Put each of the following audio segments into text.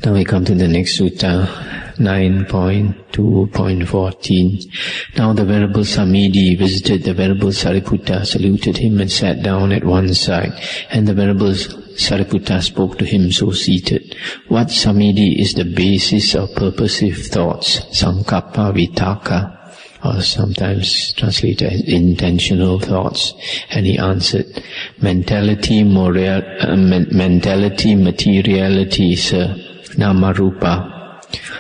Now we come to the next sutta, 9.2.14. Now the Venerable Samidi visited the Venerable Sariputta, saluted him and sat down at one side, and the Venerable Sariputta spoke to him so seated. What Samidi is the basis of purposive thoughts, sankappa vitaka, or sometimes translated as intentional thoughts? And he answered, mentality, materiality, sir, Namarupa.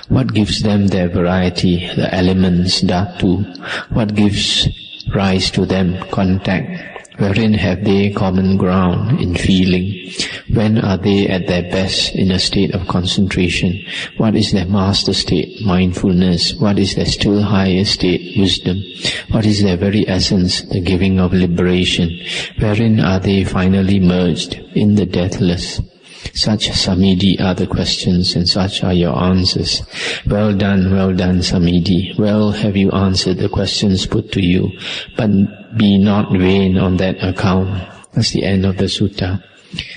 What gives them their variety, the elements, dhatu? What gives rise to them, contact? Wherein have they common ground, in feeling? When are they at their best, in a state of concentration? What is their master state, mindfulness? What is their still higher state, wisdom? What is their very essence, the giving of liberation? Wherein are they finally merged, in the deathless? Such, Samidi, are the questions, and such are your answers. Well done, Samidi. Well have you answered the questions put to you, but be not vain on that account. That's the end of the sutta.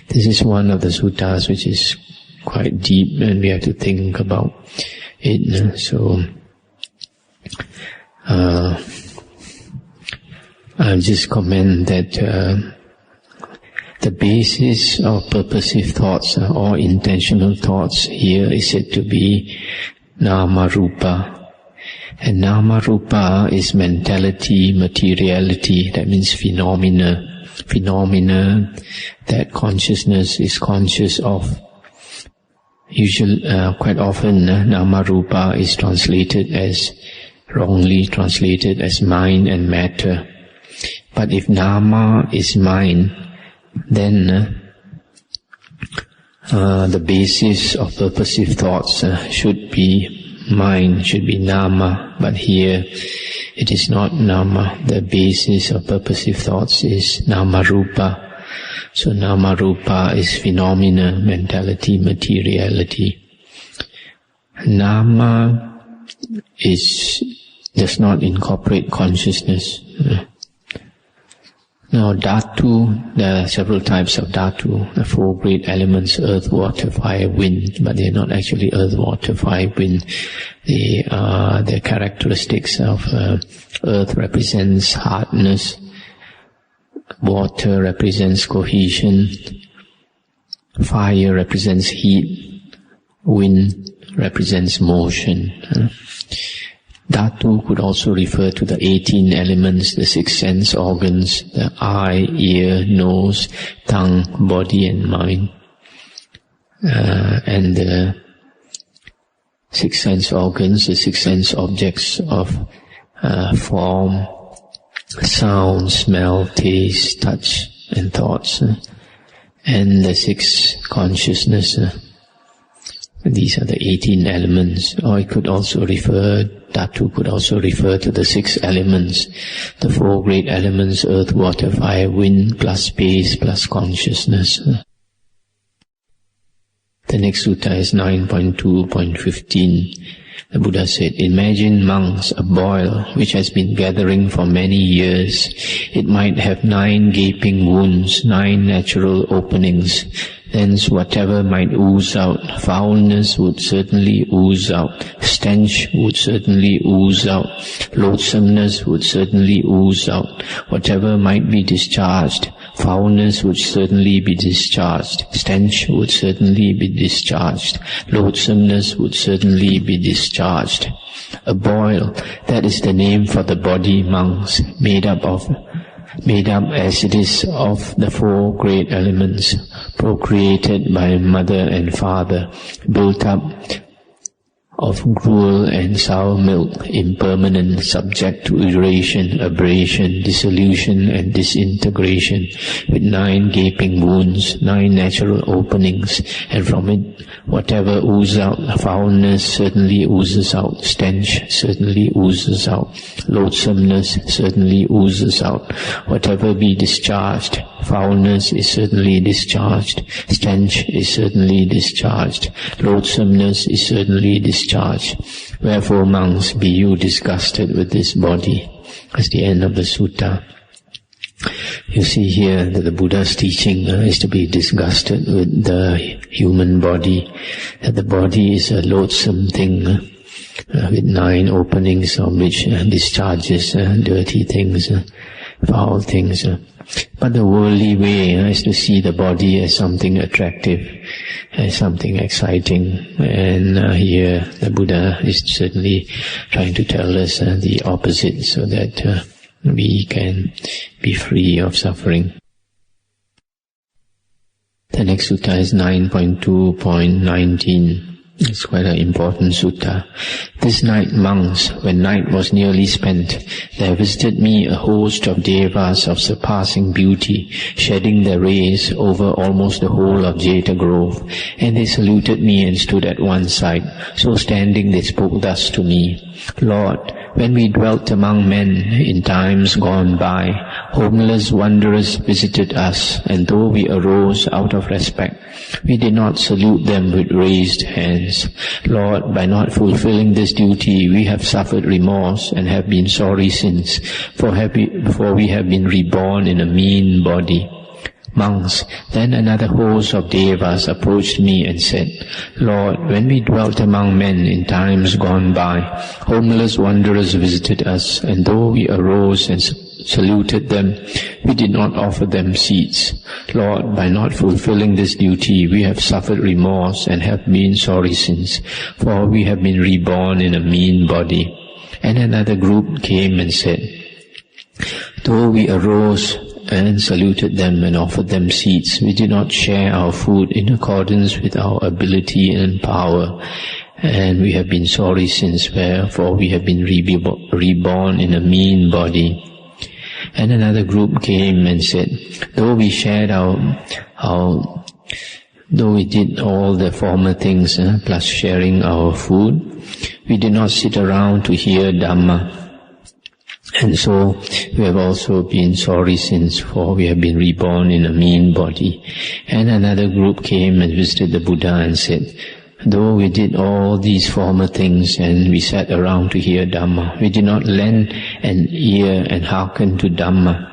This is one of the suttas which is quite deep, and we have to think about it. So, I'll just comment that the basis of purposive thoughts or intentional thoughts here is said to be Namarupa. And Namarupa is mentality, materiality, that means phenomena. Phenomena that consciousness is conscious of. Quite often, Namarupa is wrongly translated as mind and matter. But if Nama is mind, then the basis of purposive thoughts should be mind, should be Nama. But here it is not Nama. The basis of purposive thoughts is Namarupa. So Namarupa is phenomena, mentality, materiality. Nama does not incorporate consciousness. Now, dhatu, there are several types of dhatu, the four great elements, earth, water, fire, wind, but they are not actually earth, water, fire, wind. They are the characteristics of earth represents hardness, water represents cohesion, fire represents heat, wind represents motion. Dhatu could also refer to the 18 elements, the 6 sense organs, the eye, ear, nose, tongue, body and mind. And the 6 sense organs, the 6 sense objects of form, sound, smell, taste, touch and thoughts. And the 6 consciousness. These are the 18 elements. Or it could also Dhatu could also refer to the 6 elements, the 4 great elements, earth, water, fire, wind, plus space, plus consciousness. The next sutta is 9.2.15. The Buddha said, imagine, monks, a boil which has been gathering for many years. It might have 9 gaping wounds, 9 natural openings. Thence whatever might ooze out, foulness would certainly ooze out, stench would certainly ooze out, loathsomeness would certainly ooze out. Whatever might be discharged, foulness would certainly be discharged, stench would certainly be discharged, loathsomeness would certainly be discharged. A boil, that is the name for the body, monks, made up as it is of the 4 great elements, procreated by mother and father, built up of gruel and sour milk, impermanent, subject to erosion, abrasion, dissolution and disintegration, with 9 gaping wounds, 9 natural openings, and from it whatever oozes out, foulness certainly oozes out, stench certainly oozes out, loathsomeness certainly oozes out. Whatever be discharged, foulness is certainly discharged, stench is certainly discharged, loathsomeness is certainly discharged. Wherefore, monks, be you disgusted with this body. That's the end of the sutta. You see here that the Buddha's teaching is to be disgusted with the human body, that the body is a loathsome thing with 9 openings from which discharges dirty things, foul things. But the worldly way is to see the body as something attractive, as something exciting. And here the Buddha is certainly trying to tell us the opposite, so that we can be free of suffering. The next sutta is 9.2.19. It's quite an important sutta. This night, monks, when night was nearly spent, there visited me a host of devas of surpassing beauty, shedding their rays over almost the whole of Jeta Grove, and they saluted me and stood at one side. So standing they spoke thus to me: Lord, when we dwelt among men in times gone by, homeless wanderers visited us, and though we arose out of respect, we did not salute them with raised hands. Lord, by not fulfilling this duty, we have suffered remorse and have been sorry since, for we have been reborn in a mean body. Monks, then another host of devas approached me and said, Lord, when we dwelt among men in times gone by, homeless wanderers visited us, and though we arose and saluted them, we did not offer them seats. Lord, by not fulfilling this duty, we have suffered remorse and have been sorry since, for we have been reborn in a mean body. And another group came and said, though we arose and saluted them and offered them seats, we did not share our food in accordance with our ability and power, and we have been sorry since, wherefore we have been reborn in a mean body. And another group came and said, though we shared though we did all the former things, plus sharing our food, we did not sit around to hear Dhamma. And so we have also been sorry since, for we have been reborn in a mean body. And another group came and visited the Buddha and said, though we did all these former things and we sat around to hear Dhamma, we did not lend an ear and hearken to Dhamma.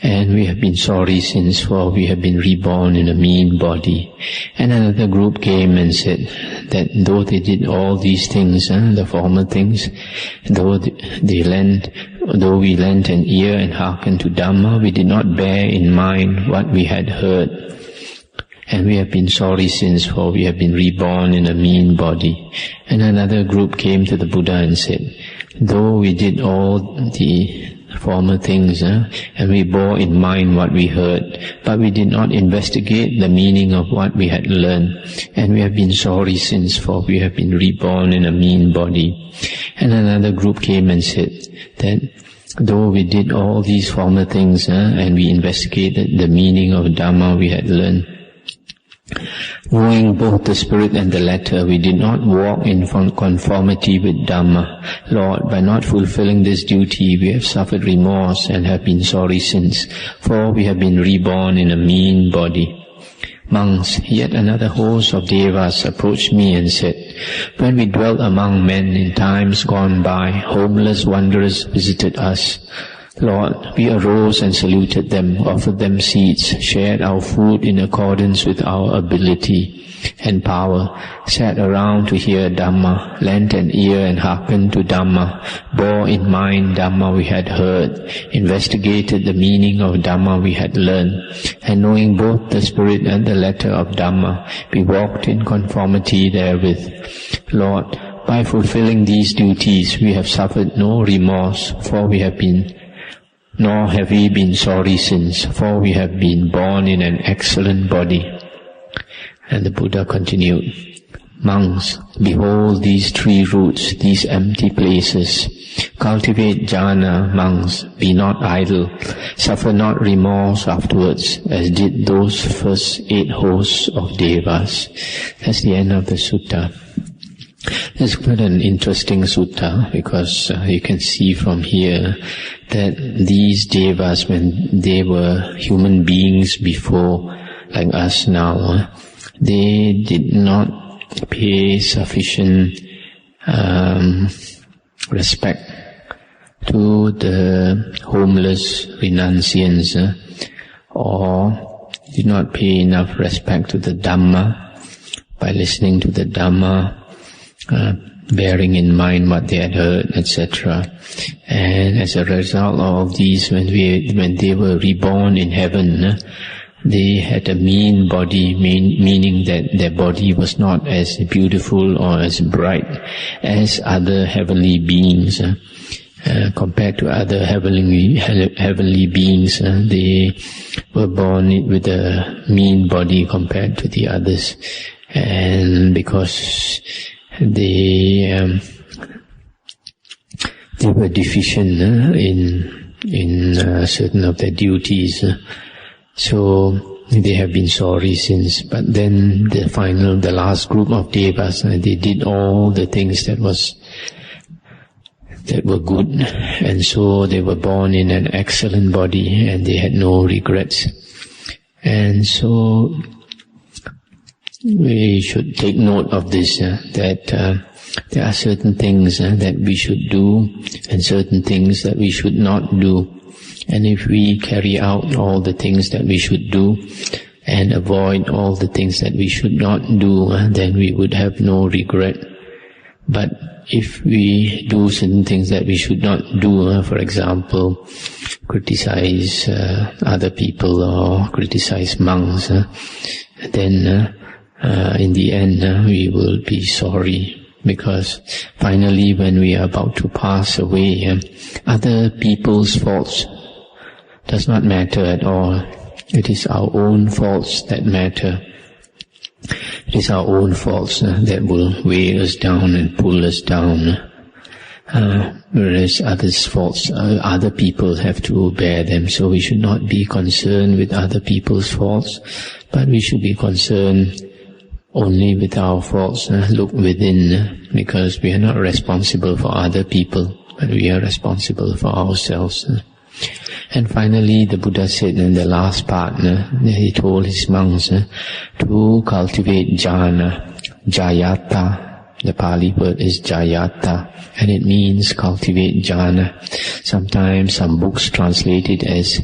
And we have been sorry since, for we have been reborn in a mean body. And another group came and said that though they did all these things, the former things, though we lent an ear and hearkened to Dhamma, we did not bear in mind what we had heard. And we have been sorry since, for we have been reborn in a mean body. And another group came to the Buddha and said, though we did all the former things, and we bore in mind what we heard, but we did not investigate the meaning of what we had learned, and we have been sorry since, for we have been reborn in a mean body. And another group came and said that though we did all these former things, and we investigated the meaning of Dhamma we had learned, knowing both the spirit and the letter, we did not walk in conformity with Dhamma. Lord, by not fulfilling this duty, we have suffered remorse and have been sorry since, for we have been reborn in a mean body. Monks, yet another host of devas approached me and said, when we dwelt among men in times gone by, homeless wanderers visited us. Lord, we arose and saluted them, offered them seats, shared our food in accordance with our ability and power, sat around to hear Dhamma, lent an ear and hearkened to Dhamma, bore in mind Dhamma we had heard, investigated the meaning of Dhamma we had learned, and knowing both the spirit and the letter of Dhamma, we walked in conformity therewith. Lord, by fulfilling these duties, we have suffered no remorse, nor have we been sorry since, for we have been born in an excellent body. And the Buddha continued, monks, behold these 3 roots, these empty places. Cultivate jhana, monks, be not idle, suffer not remorse afterwards, as did those first 8 hosts of devas. That's the end of the sutta. It's quite an interesting sutta, because you can see from here that these devas, when they were human beings before, like us now, they did not pay sufficient respect to the homeless renunciants, or did not pay enough respect to the Dhamma by listening to the Dhamma, bearing in mind what they had heard, etc. And as a result of these, when they were reborn in heaven, they had a mean body, meaning that their body was not as beautiful or as bright as other heavenly beings. Compared to other heavenly beings, they were born with a mean body compared to the others. And because they were deficient in certain of their duties, so they have been sorry since. But then the last group of devas, they did all the things that were good, and so they were born in an excellent body, and they had no regrets. And so we should take note of this, that there are certain things that we should do, and certain things that we should not do. And if we carry out all the things that we should do, and avoid all the things that we should not do, then we would have no regret. But if we do certain things that we should not do, for example, criticize other people or criticize monks, then in the end we will be sorry, because finally when we are about to pass away, other people's faults does not matter at all. It is our own faults that matter. It is our own faults that will weigh us down and pull us down, whereas others' faults, other people have to bear them. So we should not be concerned with other people's faults, but we should be concerned only with our faults. Look within, because we are not responsible for other people, but we are responsible for ourselves. And finally, the Buddha said in the last part, he told his monks to cultivate jhana, jayata. The Pali word is jayata, and it means cultivate jhana. Sometimes some books translate it as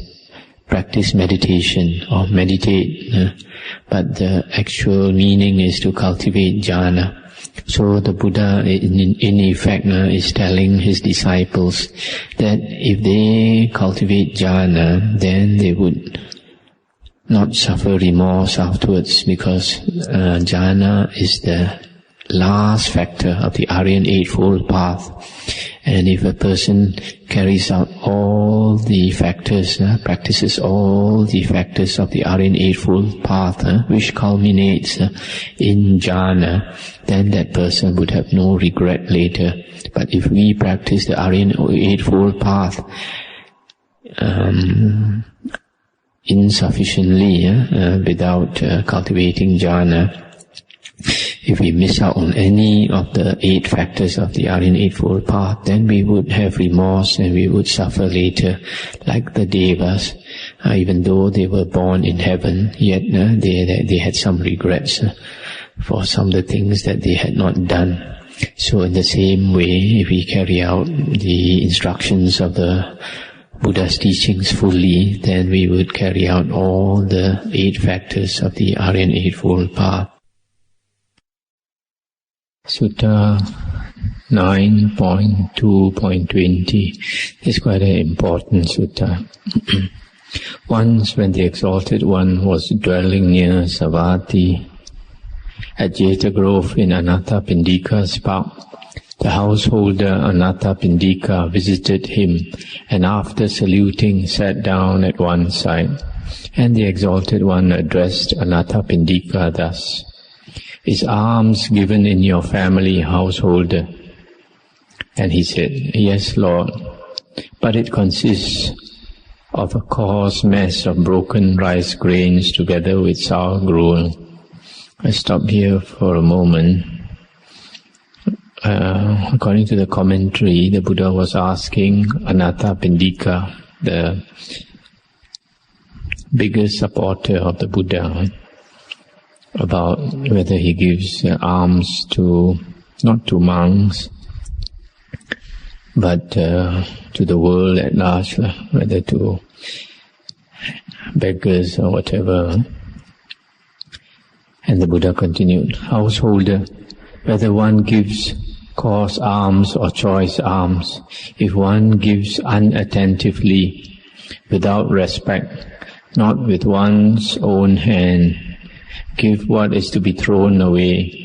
practice meditation or meditate, but the actual meaning is to cultivate jhana. So the Buddha, in effect, is telling his disciples that if they cultivate jhana, then they would not suffer remorse afterwards, because jhana is the last factor of the Aryan Eightfold Path. And if a person carries out all the factors, practices all the factors of the Aryan Eightfold Path, which culminates in jhana, then that person would have no regret later. But if we practice the Aryan Eightfold Path insufficiently, without cultivating jhana, if we miss out on any of the 8 factors of the Aryan Eightfold Path, then we would have remorse and we would suffer later, like the devas. Even though they were born in heaven, yet they had some regrets for some of the things that they had not done. So in the same way, if we carry out the instructions of the Buddha's teachings fully, then we would carry out all the 8 factors of the Aryan Eightfold Path. Sutta 9.2.20 is quite an important sutta. Once when the Exalted One was dwelling near Savatthi at Jeta Grove in Anathapindika's park, the householder Anathapindika visited him, and after saluting sat down at one side. And the Exalted One addressed Anathapindika thus: "Is alms given in your family, householder?" And he said, "Yes, Lord, but it consists of a coarse mess of broken rice grains together with sour gruel." I stop here for a moment. According to the commentary, the Buddha was asking Anathapindika, the biggest supporter of the Buddha, about whether he gives alms not to monks, but to the world at large, whether to beggars or whatever. And the Buddha continued, householder, whether one gives coarse alms or choice alms, if one gives unattentively, without respect, not with one's own hand, give what is to be thrown away,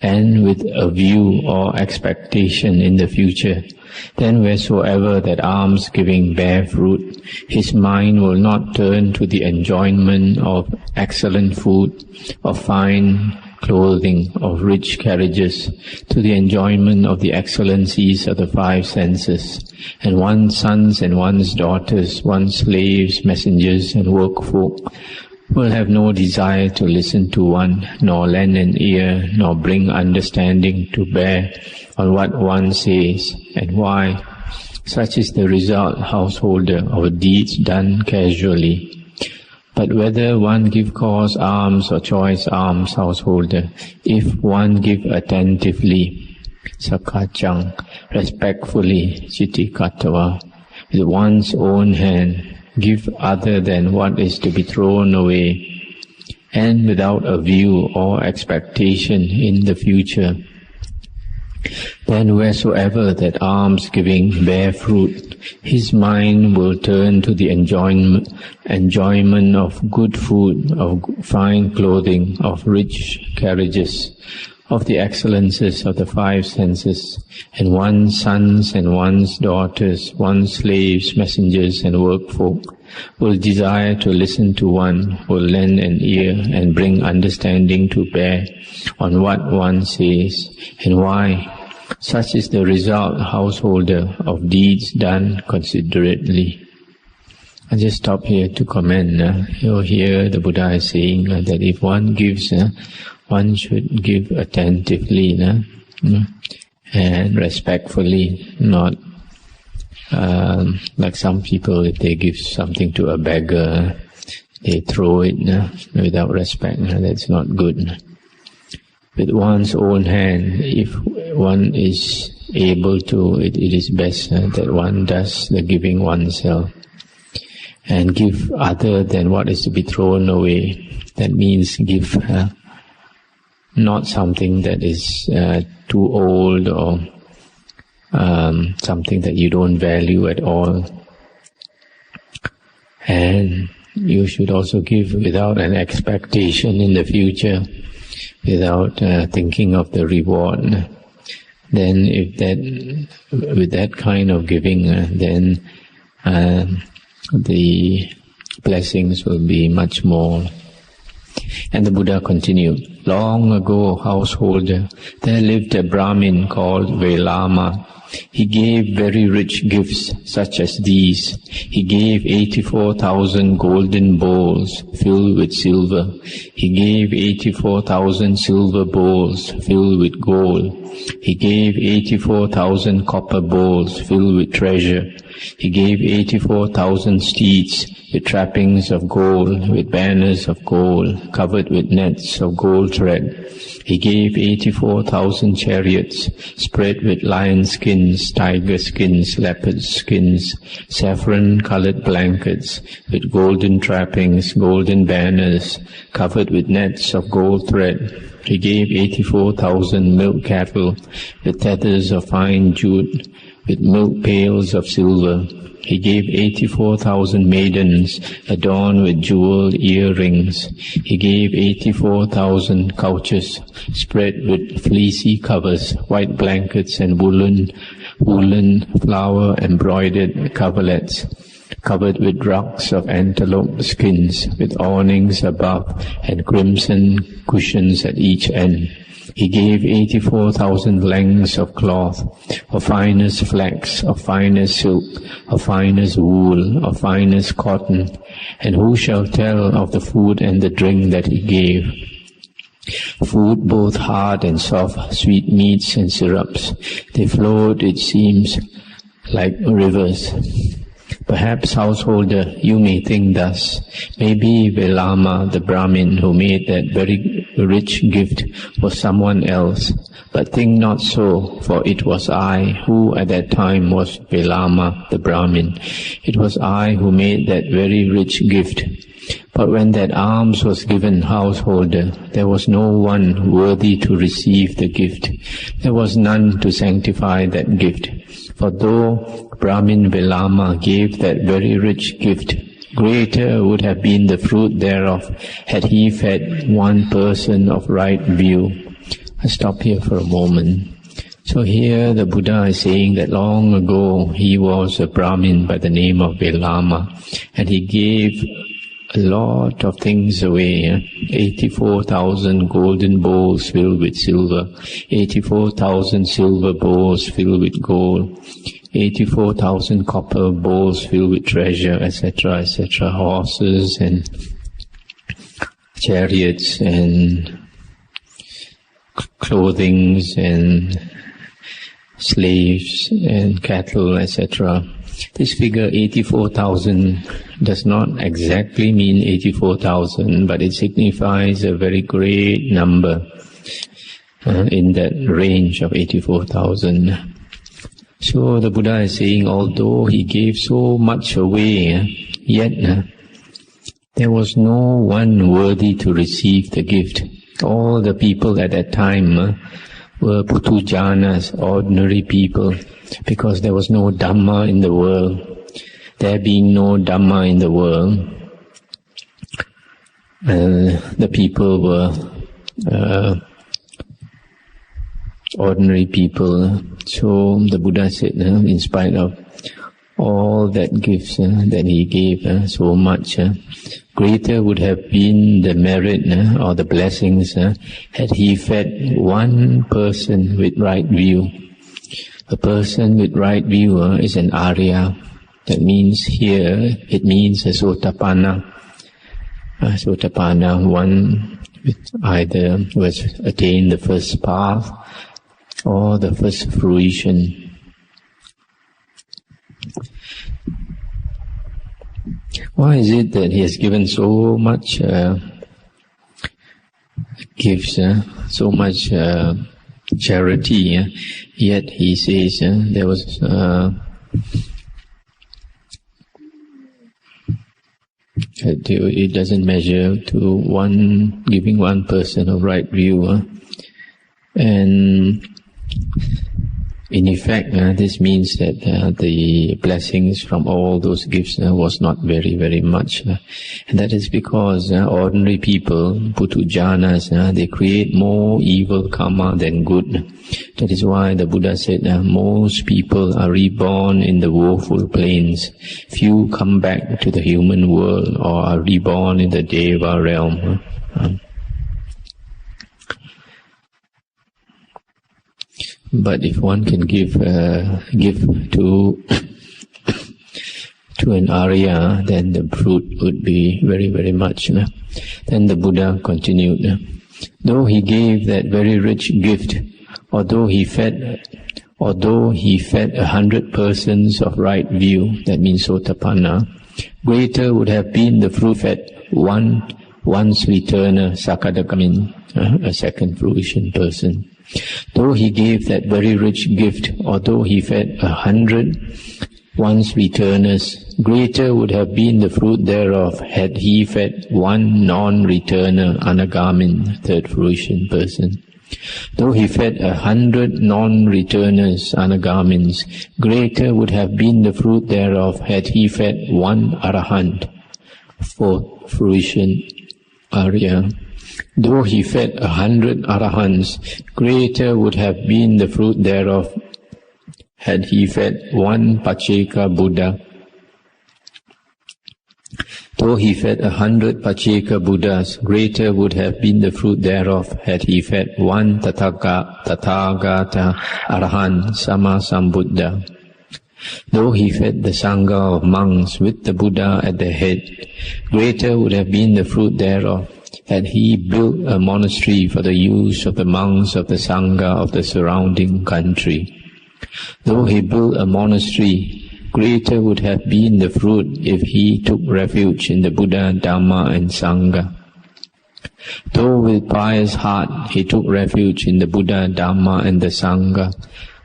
and with a view or expectation in the future, then wheresoever that alms-giving bear fruit, his mind will not turn to the enjoyment of excellent food, of fine clothing, of rich carriages, to the enjoyment of the excellencies of the five senses, and one's sons and one's daughters, one's slaves, messengers, and workfolk will have no desire to listen to one, nor lend an ear, nor bring understanding to bear on what one says, and why. Such is the result, householder, of deeds done casually. But whether one give coarse alms or choice alms, householder, if one give attentively, sakachang, respectfully, chitikatava, with one's own hand, give other than what is to be thrown away, and without a view or expectation in the future, then wheresoever that alms-giving bear fruit, his mind will turn to the enjoyment of good food, of fine clothing, of rich carriages, of the excellences of the five senses, and one's sons and one's daughters, one's slaves, messengers, and workfolk will desire to listen to one, will lend an ear, and bring understanding to bear on what one says, and why. Such is the result, householder, of deeds done considerately. I just stop here to comment. Here the Buddha is saying that if one gives, one should give attentively and respectfully, not like some people, if they give something to a beggar, they throw it without respect. That's not good. With one's own hand, if one is able to, it is best that one does the giving oneself and give other than what is to be thrown away. That means give not something that is too old or something that you don't value at all. And you should also give without an expectation in the future, without thinking of the reward. Then if that, with that kind of giving, then the blessings will be much more. And the Buddha continued, long ago, householder, there lived a Brahmin called Velama. He gave very rich gifts such as these. He gave 84,000 golden bowls filled with silver. He gave 84,000 silver bowls filled with gold. He gave 84,000 copper bowls filled with treasure. He gave 84,000 steeds with trappings of gold, with banners of gold, covered with nets of gold thread. He gave 84,000 chariots, spread with lion skins, tiger skins, leopard skins, saffron-colored blankets, with golden trappings, golden banners, covered with nets of gold thread. He gave 84,000 milk cattle, with tethers of fine jute, with milk pails of silver. He gave 84,000 maidens adorned with jeweled earrings. He gave 84,000 couches spread with fleecy covers, white blankets and woolen flower embroidered coverlets, covered with rugs of antelope skins, with awnings above and crimson cushions at each end. He gave 84,000 lengths of cloth, of finest flax, of finest silk, of finest wool, of finest cotton. And who shall tell of the food and the drink that he gave? Food both hard and soft, sweet meats and syrups. They flowed, it seems, like rivers. Perhaps, householder, you may think thus, maybe Velama, the Brahmin who made that very rich gift, was someone else. But think not so, for it was I who at that time was Velama, the Brahmin. It was I who made that very rich gift. But when that alms was given, householder, there was no one worthy to receive the gift. There was none to sanctify that gift. For though Brahmin Velama gave that very rich gift, greater would have been the fruit thereof had he fed one person of right view. I stop here for a moment. So here the Buddha is saying that long ago he was a Brahmin by the name of Velama, and he gave a lot of things away. 84,000 golden bowls filled with silver, 84,000 silver bowls filled with gold, 84,000 copper bowls filled with treasure, etc., etc., horses and chariots and clothings and slaves and cattle, etc. This figure 84,000 does not exactly mean 84,000, but it signifies a very great number in that range of 84,000. So the Buddha is saying, although he gave so much away, yet there was no one worthy to receive the gift. All the people at that time were putujanas, ordinary people, because there was no Dhamma in the world. There being no Dhamma in the world, the people were ordinary people. So the Buddha said, in spite of all that gifts that he gave, so much, greater would have been the merit or the blessings had he fed one person with right view. A person with right view is an Arya. That means here, it means a Sotapanna. Sotapanna, one with either who has attained the first path or the first fruition. Why is it that he has given so much gifts, so much charity, yet he says there was it doesn't measure to one giving one person a right view, and in effect this means that the blessings from all those gifts was not very, very much, and that is because ordinary people, putujanas, they create more evil karma than good. That is why the Buddha said most people are reborn in the woeful plains. Few come back to the human world or are reborn in the Deva realm. But if one can give to an Arya, then the fruit would be very, very much. Then the Buddha continued, though he gave that very rich gift, although he fed 100 persons of right view, that means Sotapanna, greater would have been the fruit fed once returner Sakadagamin, a second fruition person. Though he gave that very rich gift, although he fed 100 once returners, greater would have been the fruit thereof had he fed one non-returner Anagamin, third fruition person. Though he fed 100 non-returners Anagamins, greater would have been the fruit thereof had he fed one Arahant, fourth fruition Arya. Though he fed 100 Arahants, greater would have been the fruit thereof had he fed one Pacheka Buddha. Though he fed 100 Pacheka Buddhas, greater would have been the fruit thereof had he fed one Tathagata Arahant Sama Sambuddha. Though he fed the Sangha of monks with the Buddha at the head, greater would have been the fruit thereof had he built a monastery for the use of the monks of the Sangha of the surrounding country. Though he built a monastery, Greater would have been the fruit if he took refuge in the Buddha, Dhamma and Sangha. Though with pious heart he took refuge in the Buddha, Dhamma and the Sangha,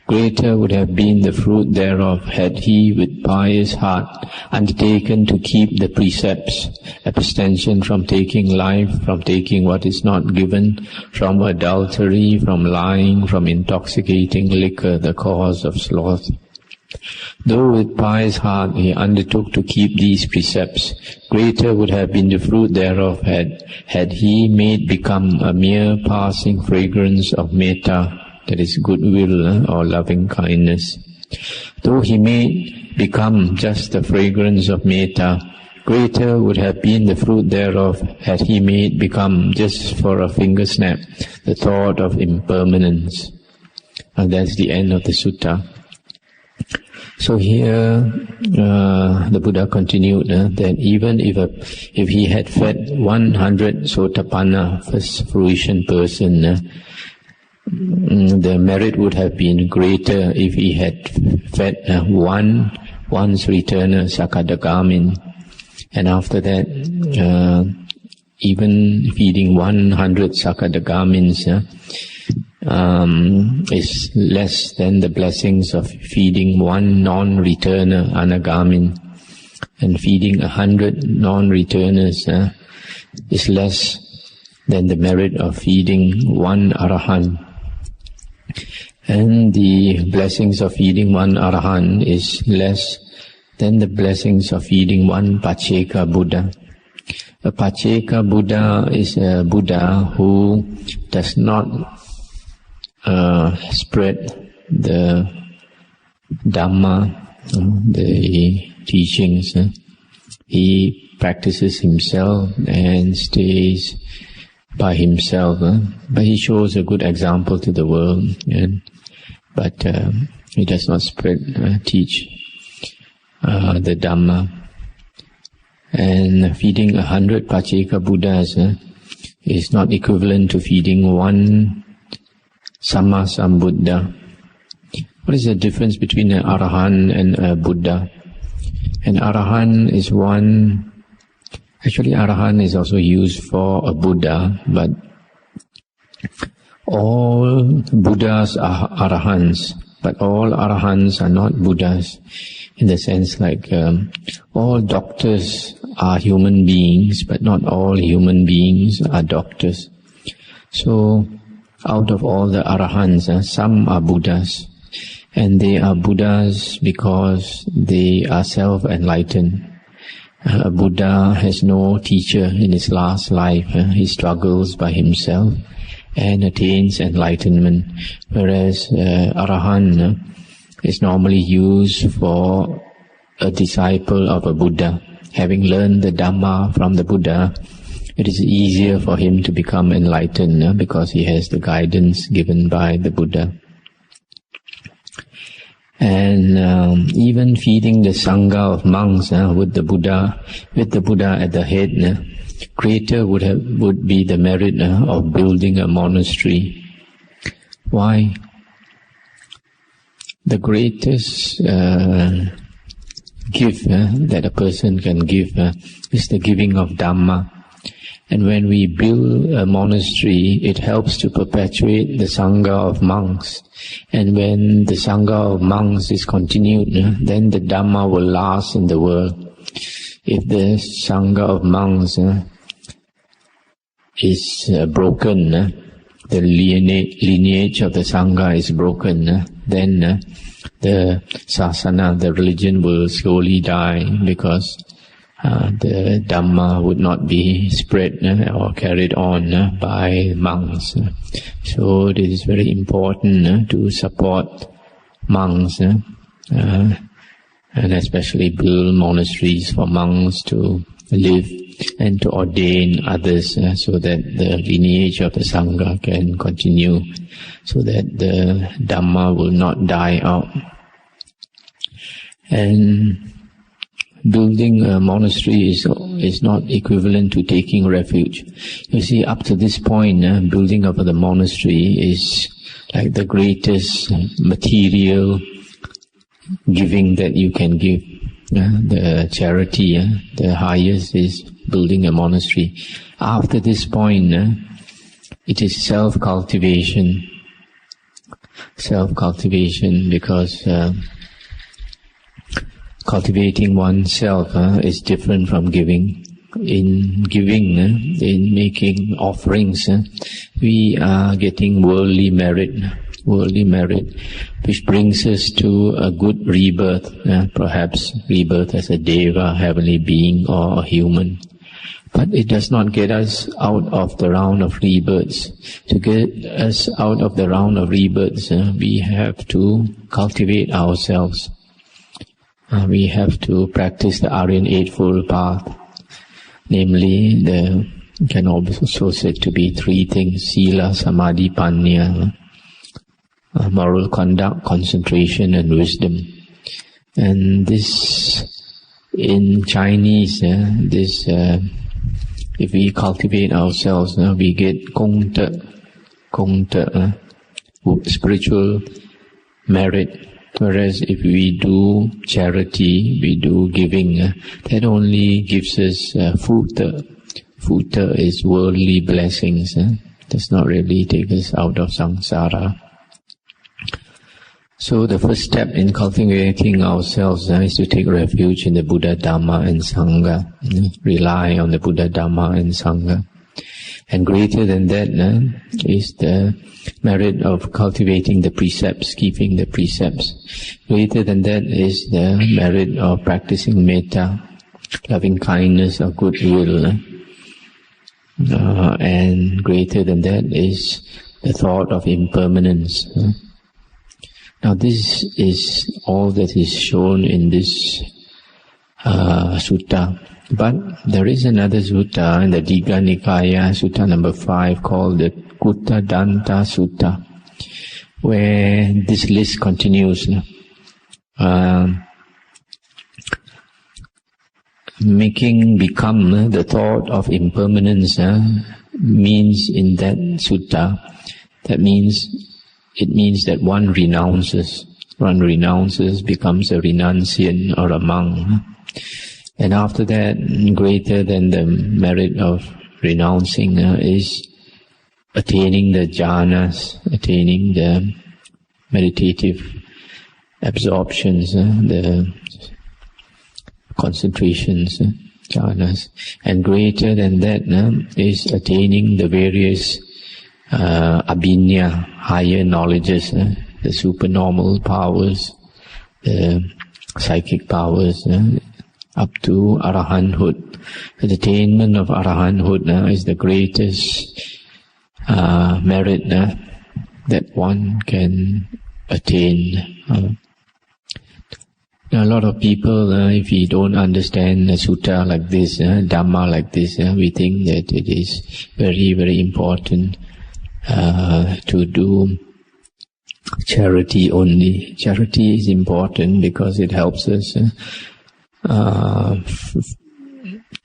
greater would have been the fruit thereof had he with pious heart undertaken to keep the precepts, abstention from taking life, from taking what is not given, from adultery, from lying, from intoxicating liquor, the cause of sloth. Though with pious heart he undertook to keep these precepts, greater would have been the fruit thereof had he made become a mere passing fragrance of metta, that is goodwill or loving kindness. Though he made become just the fragrance of metta, greater would have been the fruit thereof had he made become just for a finger snap the thought of impermanence. And that's the end of the sutta. So here the Buddha continued that even if he had fed 100 Sotapanna, first fruition person, the merit would have been greater if he had fed once returner Sakadagamin, and after that even feeding 100 Sakadagamins is less than the blessings of feeding one non-returner Anagamin, and feeding 100 non-returners is less than the merit of feeding one Arahant. And the blessings of feeding one Arahant is less than the blessings of feeding one Pacceka Buddha. A Pacceka Buddha is a Buddha who does not spread the Dhamma, the teachings. He practices himself and stays by himself, but he shows a good example to the world, but he does not spread, teach the Dhamma. And feeding 100 Pacceka Buddhas is not equivalent to feeding one Samma Sambuddha. What is the difference between an Arahant and a Buddha? An Arahant is one. Actually, Arahant is also used for a Buddha, but all Buddhas are Arahants, but all Arahants are not Buddhas, in the sense like all doctors are human beings, but not all human beings are doctors. So, out of all the Arahants, some are Buddhas, and they are Buddhas because they are self-enlightened. A Buddha has no teacher in his last life. He struggles by himself and attains enlightenment, whereas Arahant is normally used for a disciple of a Buddha. Having learned the Dhamma from the Buddha, it is easier for him to become enlightened because he has the guidance given by the Buddha. And even feeding the Sangha of monks with the Buddha at the head, greater would be the merit of building a monastery. Why? The greatest gift that a person can give is the giving of Dhamma. And when we build a monastery, it helps to perpetuate the Sangha of monks. And when the Sangha of monks is continued, then the Dhamma will last in the world. If the Sangha of monks is broken, the lineage of the Sangha is broken, then the sasana, the religion, will slowly die, because the Dhamma would not be spread or carried on by monks. So it is very important to support monks and especially build monasteries for monks to live and to ordain others so that the lineage of the Sangha can continue, so that the Dhamma will not die out. And building a monastery is not equivalent to taking refuge. You see, up to this point, building of the monastery is like the greatest material giving that you can give. The charity, the highest is building a monastery. After this point, it is self-cultivation. Self-cultivation, because cultivating oneself is different from giving. In giving, in making offerings, we are getting worldly merit, which brings us to a good rebirth, perhaps rebirth as a deva, heavenly being, or a human. But it does not get us out of the round of rebirths. To get us out of the round of rebirths, we have to cultivate ourselves. We have to practice the Aryan Eightfold Path. Namely, can also said to be three things: Sila, Samadhi, Panya, moral conduct, concentration, and wisdom. And this, in Chinese, if we cultivate ourselves, we get Gongte, spiritual merit. Whereas if we do charity, we do giving, that only gives us Futta. Futta is worldly blessings. Does not really take us out of samsara. So the first step in cultivating ourselves is to take refuge in the Buddha, Dhamma, and Sangha. Rely on the Buddha, Dhamma, and Sangha. And greater than that is the merit of cultivating the precepts, keeping the precepts. Greater than that is the merit of practicing metta, loving kindness or goodwill. And greater than that is the thought of impermanence. Now this is all that is shown in this sutta. But there is another sutta in the Digha Nikaya, sutta number 5, called the Kutta Danta Sutta, where this list continues. Making become the thought of impermanence means in that sutta, it means that one renounces, becomes a renunciant or a monk. And after that, greater than the merit of renouncing is attaining the jhanas, attaining the meditative absorptions, the concentrations, jhanas. And greater than that is attaining the various abhinya, higher knowledges, the supernormal powers, the psychic powers, up to arahanthood. The attainment of arahanthood is the greatest merit that one can attain. Now, a lot of people, if we don't understand a sutta like this, Dhamma like this, we think that it is very, very important to do charity only. Charity is important because it helps us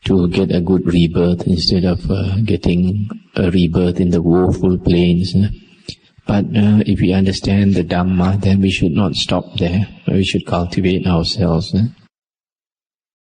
to get a good rebirth instead of getting a rebirth in the woeful plains. But if we understand the Dhamma, then we should not stop there. We should cultivate ourselves.